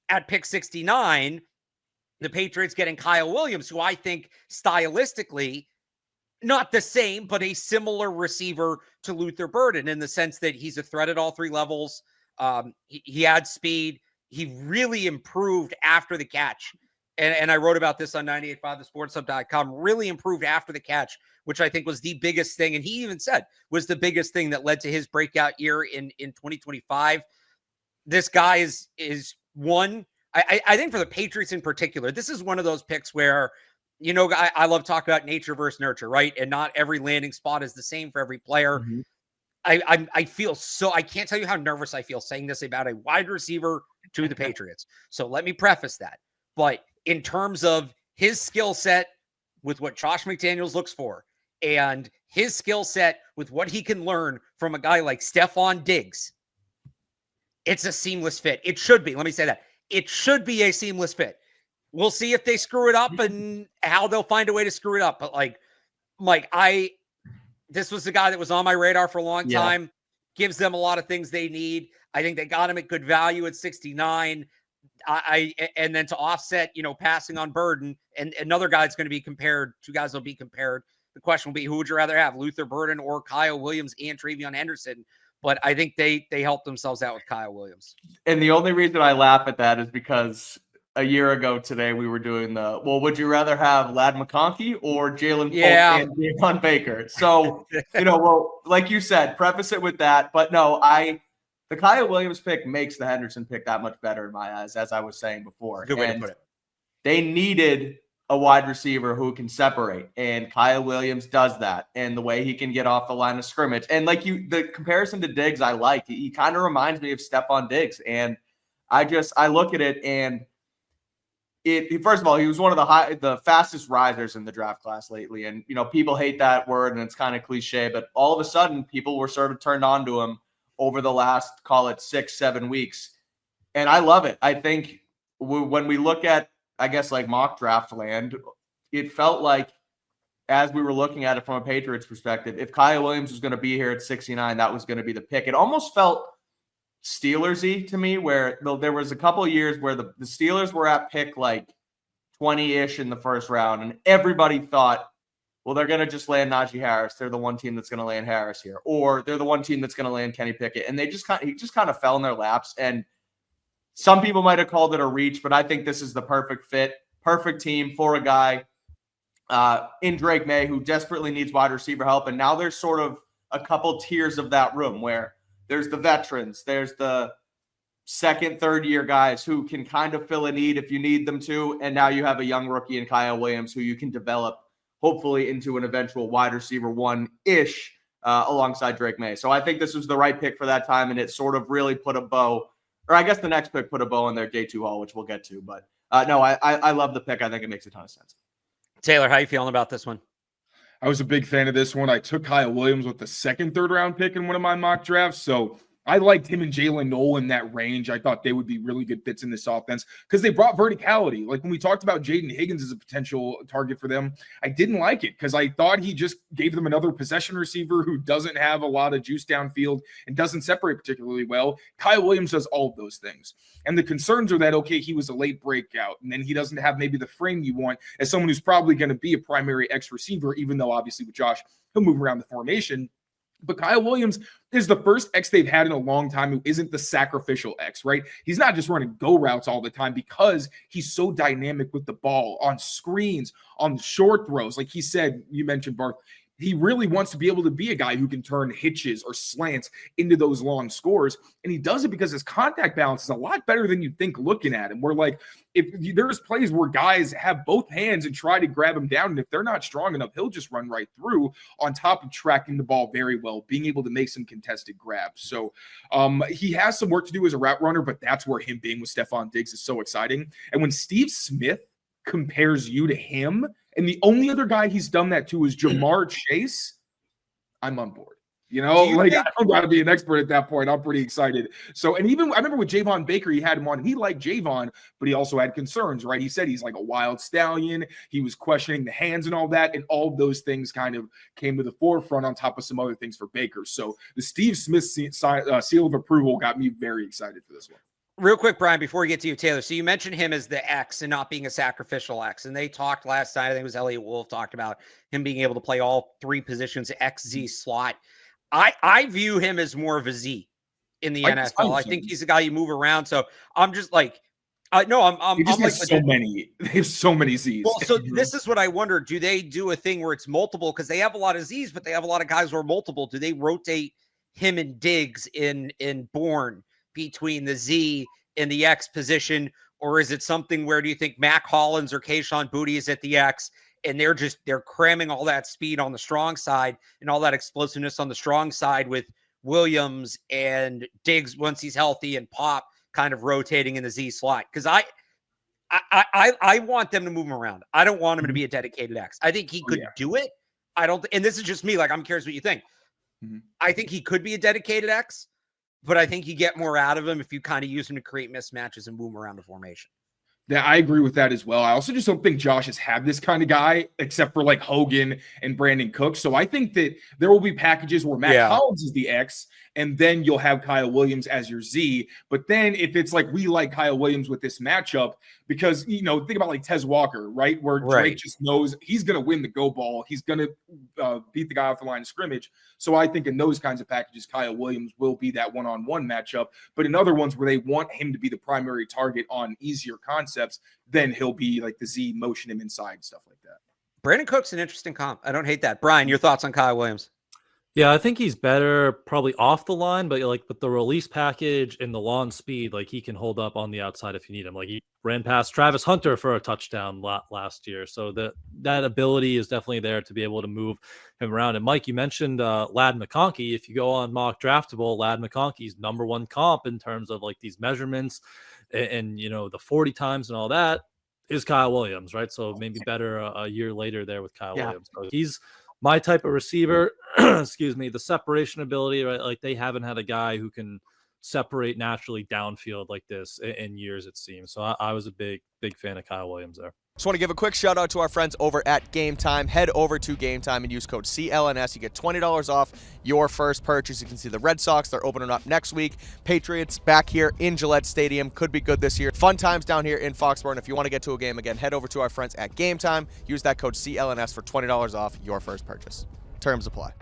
at pick 69, the Patriots getting Kyle Williams, who I think stylistically, not the same, but a similar receiver to Luther Burden in the sense that he's a threat at all three levels. He had speed. He really improved after the catch. And I wrote about this on 985thesportshub.com, really improved after the catch, which I think was the biggest thing. And he even said was the biggest thing that led to his breakout year in 2025. This guy is one. I think for the Patriots in particular, this is one of those picks where, I love talking about nature versus nurture, right? And not every landing spot is the same for every player. Mm-hmm. I feel so, I can't tell you how nervous I feel saying this about a wide receiver to the Patriots. So let me preface that. But in terms of his skill set with what Josh McDaniels looks for and his skill set with what he can learn from a guy like Stephon Diggs, it's a seamless fit. It should be. Let me say that. It should be a seamless fit. We'll see if they screw it up and how they'll find a way to screw it up. But like, Mike, this was the guy that was on my radar for a long time, gives them a lot of things they need. I think they got him at good value at 69. And then to offset, passing on Burden, and another guy that's going to be compared, two guys will be compared. The question will be, who would you rather have, Luther Burden or Kyle Williams and TreVeyon Henderson? But I think they helped themselves out with Kyle Williams. And the only reason I laugh at that is because a year ago today we were doing would you rather have Ladd McConkey or Jalen Polk and Javon Baker? So, like you said, preface it with that. But no, the Kyle Williams pick makes the Henderson pick that much better in my eyes, as I was saying before. Good way to put it. They needed a wide receiver who can separate, and Kyle Williams does that, and the way he can get off the line of scrimmage. And the comparison to Diggs, I like. He kind of reminds me of Stephon Diggs, and I look at it, and first of all, he was one of the fastest risers in the draft class lately, and people hate that word, and it's kind of cliche, but all of a sudden, people were sort of turned on to him over the last, call it 6-7 weeks. And I love it. I think when we look at, I guess, like mock draft land, it felt like as we were looking at it from a Patriots perspective, if Kyle Williams was going to be here at 69, that was going to be the pick. It almost felt Steelers-y to me, where there was a couple of years where the Steelers were at pick like 20-ish in the first round, and everybody thought, well, they're going to just land Najee Harris. They're the one team that's going to land Harris here. Or they're the one team that's going to land Kenny Pickett. And he just kind of fell in their laps. And some people might have called it a reach, but I think this is the perfect fit, perfect team for a guy in Drake May who desperately needs wide receiver help. And now there's sort of a couple tiers of that room where there's the veterans, there's the second, third year guys who can kind of fill a need if you need them to. And now you have a young rookie in Kyle Williams who you can develop hopefully into an eventual wide receiver one-ish alongside Drake May. So I think this was the right pick for that time, and it sort of really put a bow, or I guess the next pick put a bow in their day two haul, which we'll get to. But no, I love the pick. I think it makes a ton of sense. Taylor, how are you feeling about this one? I was a big fan of this one. I took Kyle Williams with the second, third round pick in one of my mock drafts. So I liked him and Jalen Noel in that range. I thought they would be really good fits in this offense because they brought verticality. Like when we talked about Jaden Higgins as a potential target for them, I didn't like it because I thought he just gave them another possession receiver who doesn't have a lot of juice downfield and doesn't separate particularly well. Kyle Williams does all of those things. And the concerns are that, okay, he was a late breakout, and then he doesn't have maybe the frame you want as someone who's probably going to be a primary X receiver, even though obviously with Josh, he'll move around the formation. But Kyle Williams is the first X they've had in a long time who isn't the sacrificial X, right? He's not just running go routes all the time because he's so dynamic with the ball on screens, on short throws. Like he said, you mentioned Barth, he really wants to be able to be a guy who can turn hitches or slants into those long scores. And he does it because his contact balance is a lot better than you'd think looking at him. We're like, if there's plays where guys have both hands and try to grab him down, and if they're not strong enough, he'll just run right through on top of tracking the ball very well, being able to make some contested grabs. So he has some work to do as a route runner, but that's where him being with Stephon Diggs is so exciting. And when Steve Smith compares you to him, and the only other guy he's done that to is Jamar Chase, I'm on board. I don't got to be an expert at that point. I'm pretty excited. So, and even I remember with Javon Baker, he had him on. He liked Javon, but he also had concerns, right? He said he's like a wild stallion. He was questioning the hands and all that, and all of those things kind of came to the forefront on top of some other things for Baker. So the Steve Smith seal of approval got me very excited for this one. Real quick, Brian, before we get to you, Taylor. So you mentioned him as the X and not being a sacrificial X. And they talked last night, I think it was Elliot Wolf talked about him being able to play all three positions, XZ slot. I view him as more of a Z in the NFL. I think he's a guy you move around. So I'm just like, no, I'm just like so many. They have so many Z's. Well, so this is what I wonder. Do they do a thing where it's multiple? Because they have a lot of Z's, but they have a lot of guys who are multiple. Do they rotate him and Diggs in Bourne between the Z and the X position? Or is it something where do you think Mac Hollins or Kayshon Boutte is at the X and they're cramming all that speed on the strong side and all that explosiveness on the strong side with Williams and Diggs once he's healthy and Pop kind of rotating in the Z slot? Because I want them to move him around. I don't want him to be a dedicated X. I think he could do it. I don't, and this is just me. Like, I'm curious what you think. I think he could be a dedicated X, but I think you get more out of him if you kind of use him to create mismatches and move him around the formation. Yeah, I agree with that as well. I also just don't think Josh has had this kind of guy, except for like Hogan and Brandon Cooks. So I think that there will be packages where Matt Collins is the X, and then you'll have Kyle Williams as your Z. But then if it's like we like Kyle Williams with this matchup, because, think about like Tez Walker, right? Where Drake just knows he's going to win the go ball. He's going to beat the guy off the line of scrimmage. So I think in those kinds of packages, Kyle Williams will be that one-on-one matchup. But in other ones where they want him to be the primary target on easier concepts, then he'll be like the Z, motion him inside, stuff like that. Brandon Cook's an interesting comp. I don't hate that. Brian, your thoughts on Kyle Williams? Yeah, I think he's better probably off the line, but like with the release package and the lawn speed, like he can hold up on the outside if you need him. Like he ran past Travis Hunter for a touchdown last year. So that ability is definitely there to be able to move him around. And Mike, you mentioned Ladd McConkey. If you go on Mock Draftable, Ladd McConkey's #1 comp in terms of like these measurements and the 40 times and all that is Kyle Williams, right? So maybe better a year later there with Kyle Williams. So he's my type of receiver. Excuse me, the separation ability, right? Like they haven't had a guy who can separate naturally downfield like this in years, it seems. So I was a big fan of Kyle Williams there. Just want to give a quick shout out to our friends over at Game Time. Head over to Game Time and use code CLNS. You get $20 off your first purchase. You can see the Red Sox. They're opening up next week. Patriots back here in Gillette Stadium. Could be good this year. Fun times down here in Foxboro. And if you want to get to a game again, head over to our friends at Game Time. Use that code CLNS for $20 off your first purchase. Terms apply.